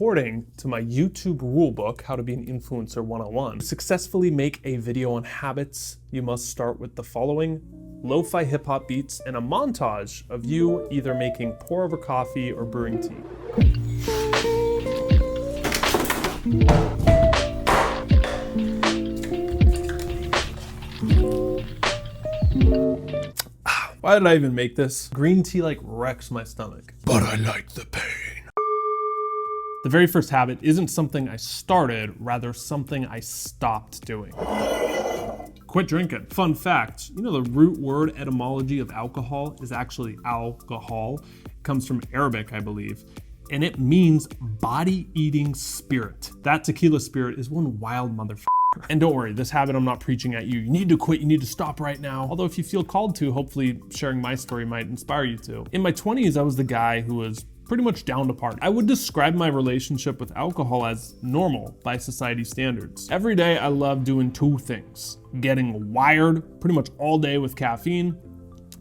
according to my YouTube rulebook, How to Be an Influencer 101, to successfully make a video on habits, you must start with the following: lo-fi hip-hop beats and a montage of you either making pour-over coffee or brewing tea. Why did I even make this? Green tea like wrecks my stomach, but I like the pain. The very first habit isn't something I started, rather something I stopped doing. Quit drinking. Fun fact, you know the root word etymology of alcohol is actually alcohol. It comes from Arabic, I believe, and it means body-eating spirit. That tequila spirit is one wild motherfucker. And don't worry, this habit I'm not preaching at you. You need to quit, you need to stop right now. Although if you feel called to, hopefully sharing my story might inspire you to. In my 20s, I was the guy who was pretty much down to party. I would describe my relationship with alcohol as normal by society standards. Every day I loved doing two things: getting wired pretty much all day with caffeine,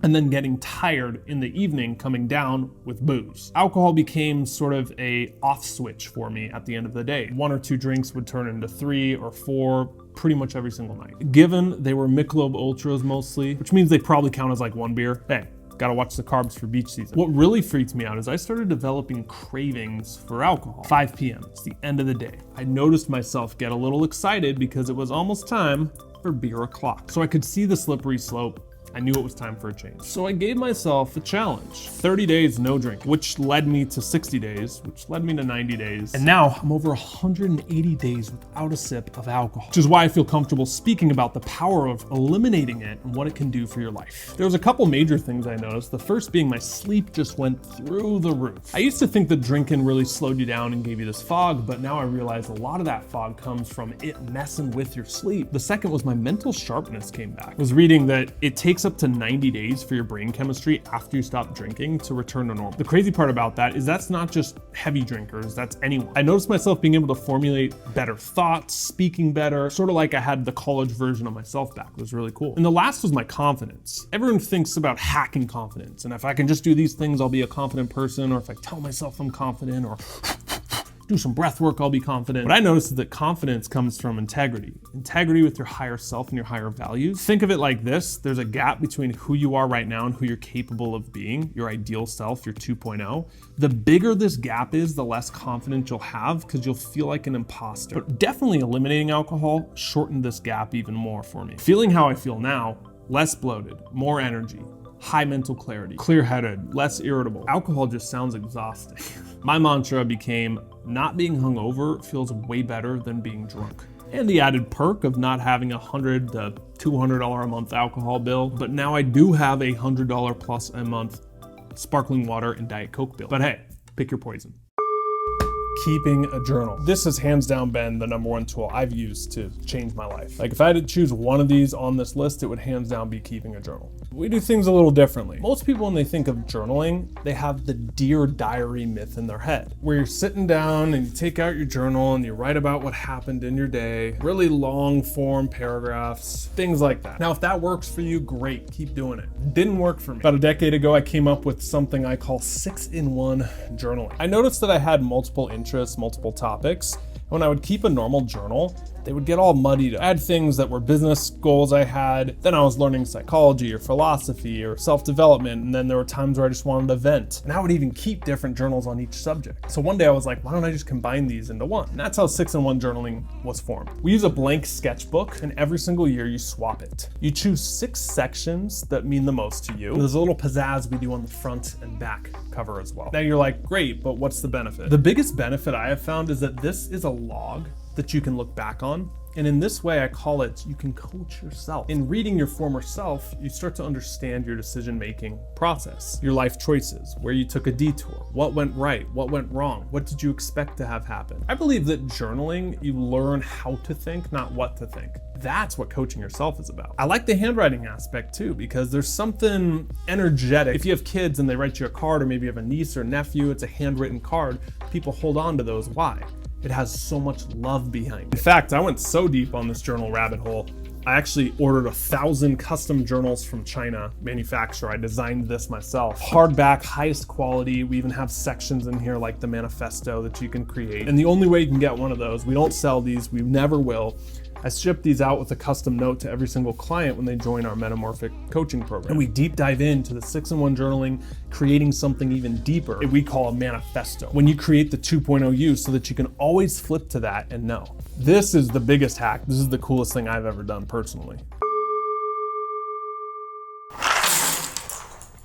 and then getting tired in the evening coming down with booze. Alcohol became sort of a off switch for me at the end of the day. 1 or 2 drinks would turn into 3 or 4 pretty much every single night. Given they were Michelob Ultras mostly, which means they probably count as like 1 beer. Hey, gotta watch the carbs for beach season. What really freaked me out is I started developing cravings for alcohol. 5 p.m., it's the end of the day. I noticed myself get a little excited because it was almost time for beer o'clock. So I could see the slippery slope. I knew it was time for a change. So I gave myself a challenge. 30 days no drink, which led me to 60 days, which led me to 90 days. And now I'm over 180 days without a sip of alcohol, which is why I feel comfortable speaking about the power of eliminating it and what it can do for your life. There was a couple major things I noticed. The first being my sleep just went through the roof. I used to think that drinking really slowed you down and gave you this fog, but now I realize a lot of that fog comes from it messing with your sleep. The second was my mental sharpness came back. I was reading that it takes up to 90 days for your brain chemistry after you stop drinking to return to normal. The crazy part about that is that's not just heavy drinkers, that's anyone. I noticed myself being able to formulate better thoughts, speaking better, sort of like I had the college version of myself back. It was really cool. And the last was my confidence. Everyone thinks about hacking confidence, and if I can just do these things, I'll be a confident person, or if I tell myself I'm confident, or do some breath work, I'll be confident. What I noticed is that confidence comes from integrity. Integrity with your higher self and your higher values. Think of it like this: there's a gap between who you are right now and who you're capable of being, your ideal self, your 2.0. The bigger this gap is, the less confidence you'll have because you'll feel like an imposter. But definitely eliminating alcohol shortened this gap even more for me. Feeling how I feel now, less bloated, more energy, high mental clarity, clear-headed, less irritable. Alcohol just sounds exhausting. My mantra became, not being hungover feels way better than being drunk. And the added perk of not having $100 to $200 a month alcohol bill, but now I do have a $100 plus a month sparkling water and Diet Coke bill. But hey, pick your poison. Keeping a journal. This has hands down been the #1 tool I've used to change my life. Like if I had to choose one of these on this list, it would hands down be keeping a journal. We do things a little differently. Most people, when they think of journaling, they have the Dear Diary myth in their head, where you're sitting down and you take out your journal and you write about what happened in your day, really long form paragraphs, things like that. Now, if that works for you, great, keep doing it. Didn't work for me. About a decade ago, I came up with something I call 6-in-1 journaling. I noticed that I had multiple interests, multiple topics. When I would keep a normal journal, they would get all muddied. I had things that were business goals I had, then I was learning psychology or philosophy or self-development, and then there were times where I just wanted to vent. And I would even keep different journals on each subject. So one day I was like, why don't I just combine these into one? And that's how 6-in-1 journaling was formed. We use a blank sketchbook, and every single year you swap it. You choose 6 sections that mean the most to you. There's a little pizzazz we do on the front and back cover as well. Now you're like, great, but what's the benefit? The biggest benefit I have found is that this is a log that you can look back on. And in this way, I call it, you can coach yourself. In reading your former self, you start to understand your decision-making process, your life choices, where you took a detour, what went right, what went wrong, what did you expect to have happen. I believe that journaling, you learn how to think, not what to think. That's what coaching yourself is about. I like the handwriting aspect too, because there's something energetic. If you have kids and they write you a card, or maybe you have a niece or nephew, it's a handwritten card, people hold on to those. Why? It has so much love behind it. In fact, I went so deep on this journal rabbit hole, I actually ordered 1,000 custom journals from China manufacturer. I designed this myself. Hardback, highest quality. We even have sections in here like the manifesto that you can create. And the only way you can get one of those, we don't sell these, we never will. I ship these out with a custom note to every single client when they join our Metamorphic coaching program. And we deep dive into the 6-in-1 journaling, creating something even deeper, we call a manifesto. When you create the 2.0 you so that you can always flip to that and know. This is the biggest hack. This is the coolest thing I've ever done personally.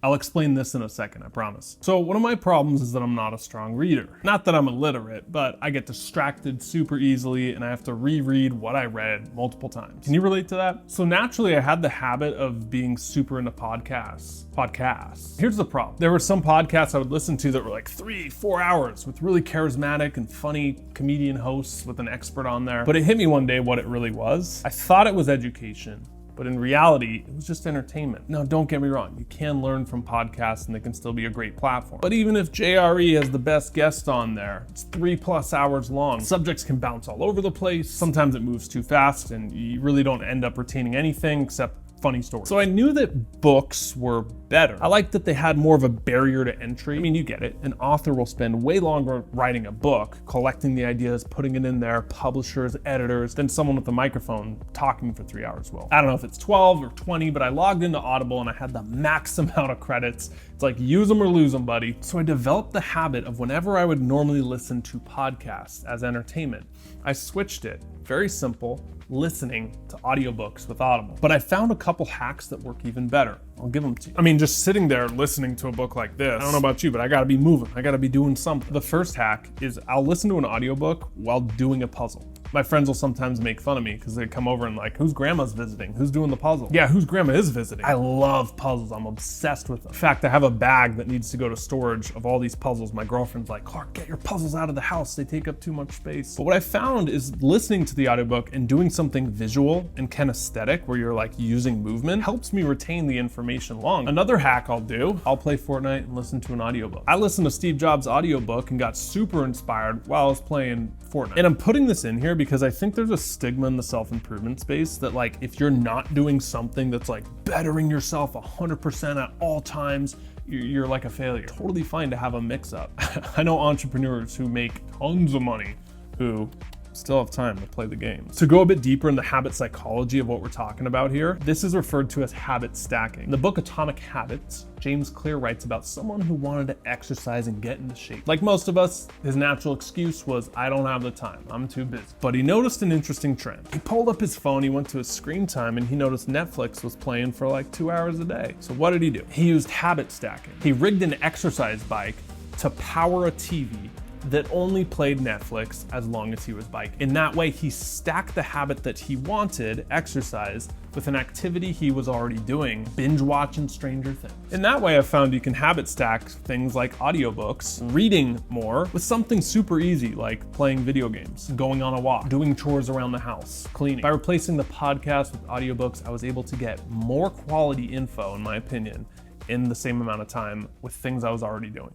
I'll explain this in a second, I promise. So one of my problems is that I'm not a strong reader. Not that I'm illiterate, but I get distracted super easily and I have to reread what I read multiple times. Can you relate to that? So naturally I had the habit of being super into podcasts. Here's the problem. There were some podcasts I would listen to that were like 3-4 hours with really charismatic and funny comedian hosts with an expert on there. But it hit me one day what it really was. I thought it was education, but in reality, it was just entertainment. Now, don't get me wrong, you can learn from podcasts and they can still be a great platform. But even if JRE has the best guest on there, it's 3+ hours long. Subjects can bounce all over the place. Sometimes it moves too fast and you really don't end up retaining anything except funny stories. So I knew that books were better. I liked that they had more of a barrier to entry. I mean, you get it. An author will spend way longer writing a book, collecting the ideas, putting it in there, publishers, editors, than someone with a microphone talking for 3 hours will. I don't know if it's 12 or 20, but I logged into Audible and I had the max amount of credits. It's like, use them or lose them, buddy. So I developed the habit of whenever I would normally listen to podcasts as entertainment, I switched it. Very simple. Listening to audiobooks with Audible. But I found a couple hacks that work even better. I'll give them to you. I mean, just sitting there listening to a book like this, I don't know about you, but I gotta be moving. I gotta be doing something. The first hack is I'll listen to an audiobook while doing a puzzle. My friends will sometimes make fun of me because they come over and like, whose grandma's visiting? Who's doing the puzzle? Yeah, whose grandma is visiting? I love puzzles. I'm obsessed with them. In fact, I have a bag that needs to go to storage of all these puzzles. My girlfriend's like, Clark, get your puzzles out of the house. They take up too much space. But what I found is listening to the audiobook and doing something visual and kinesthetic where you're like using movement helps me retain the information long. Another hack I'll do, I'll play Fortnite and listen to an audiobook. I listened to Steve Jobs' audiobook and got super inspired while I was playing Fortnite. And I'm putting this in here because I think there's a stigma in the self-improvement space that like, if you're not doing something that's like bettering yourself 100% at all times, you're like a failure. Totally fine to have a mix-up. I know entrepreneurs who make tons of money who still have time to play the game. To go a bit deeper in the habit psychology of what we're talking about here, this is referred to as habit stacking. In the book Atomic Habits, James Clear writes about someone who wanted to exercise and get into shape. Like most of us, his natural excuse was, I don't have the time, I'm too busy. But he noticed an interesting trend. He pulled up his phone, he went to his screen time, and he noticed Netflix was playing for like 2 hours a day. So what did he do? He used habit stacking. He rigged an exercise bike to power a TV that only played Netflix as long as he was biking. In that way, he stacked the habit that he wanted, exercise, with an activity he was already doing, binge watching Stranger Things. In that way, I found you can habit stack things like audiobooks, reading more, with something super easy like playing video games, going on a walk, doing chores around the house, cleaning. By replacing the podcast with audiobooks, I was able to get more quality info, in my opinion, in the same amount of time with things I was already doing.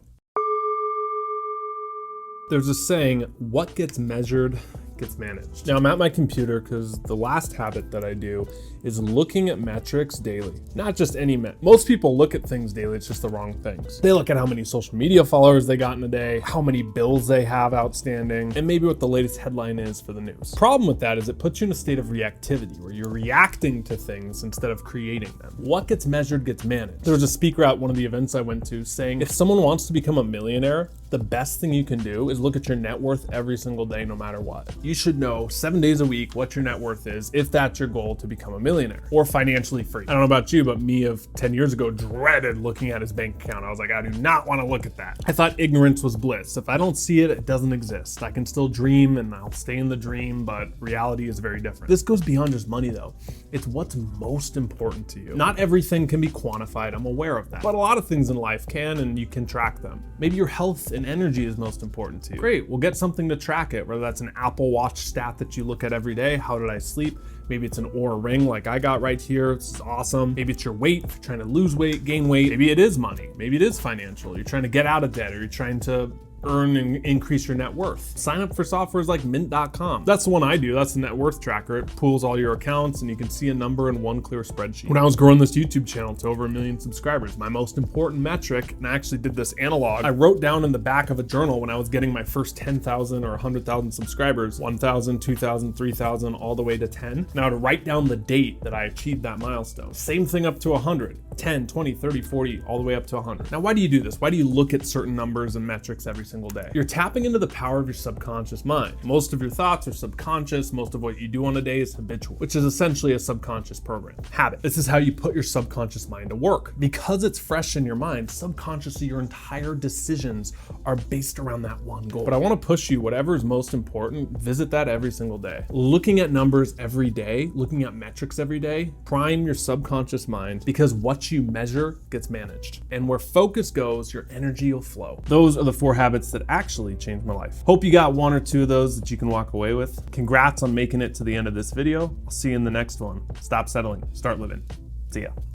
There's a saying, what gets measured gets managed. Now I'm at my computer because the last habit that I do is looking at metrics daily. Not just any most people look at things daily, it's just the wrong things. They look at how many social media followers they got in a day, how many bills they have outstanding, and maybe what the latest headline is for the news. Problem with that is it puts you in a state of reactivity where you're reacting to things instead of creating them. What gets measured gets managed. There was a speaker at one of the events I went to saying, if someone wants to become a millionaire, the best thing you can do is look at your net worth every single day, no matter what. You should know 7 days a week what your net worth is if that's your goal to become a millionaire or financially free. I don't know about you, but me of 10 years ago dreaded looking at his bank account. I was like, I do not want to look at that. I thought ignorance was bliss. If I don't see it, it doesn't exist. I can still dream and I'll stay in the dream, but reality is very different. This goes beyond just money though. It's what's most important to you. Not everything can be quantified, I'm aware of that. But a lot of things in life can, and you can track them. Maybe your health and energy is most important to you. Great, we'll get something to track it, whether that's an Apple Watch stat that you look at every day. How did I sleep? Maybe it's an Oura ring like I got right here. This is awesome. Maybe it's your weight, if you're trying to lose weight, gain weight. Maybe it is money. Maybe it is financial. You're trying to get out of debt, or you're trying to earn and increase your net worth. Sign up for softwares like mint.com. That's the one I do. That's the net worth tracker. It pools all your accounts and you can see a number in one clear spreadsheet. When I was growing this YouTube channel to over 1 million subscribers, my most important metric, and I actually did this analog, I wrote down in the back of a journal when I was getting my first 10,000 or 100,000 subscribers, 1,000, 2,000, 3,000, all the way to 10. Now to write down the date that I achieved that milestone. Same thing up to 100, 10, 20, 30, 40, all the way up to 100. Now, why do you do this? Why do you look at certain numbers and metrics every single day? You're tapping into the power of your subconscious mind. Most of your thoughts are subconscious. Most of what you do on a day is habitual, which is essentially a subconscious program. Habit. This is how you put your subconscious mind to work. Because it's fresh in your mind, subconsciously your entire decisions are based around that one goal. But I want to push you, whatever is most important, visit that every single day. Looking at numbers every day, looking at metrics every day, prime your subconscious mind, because what you measure gets managed. And where focus goes, your energy will flow. Those are the 4 habits that actually changed my life. Hope you got 1 or 2 of those that you can walk away with. Congrats on making it to the end of this video. I'll see you in the next one. Stop settling, start living. See ya.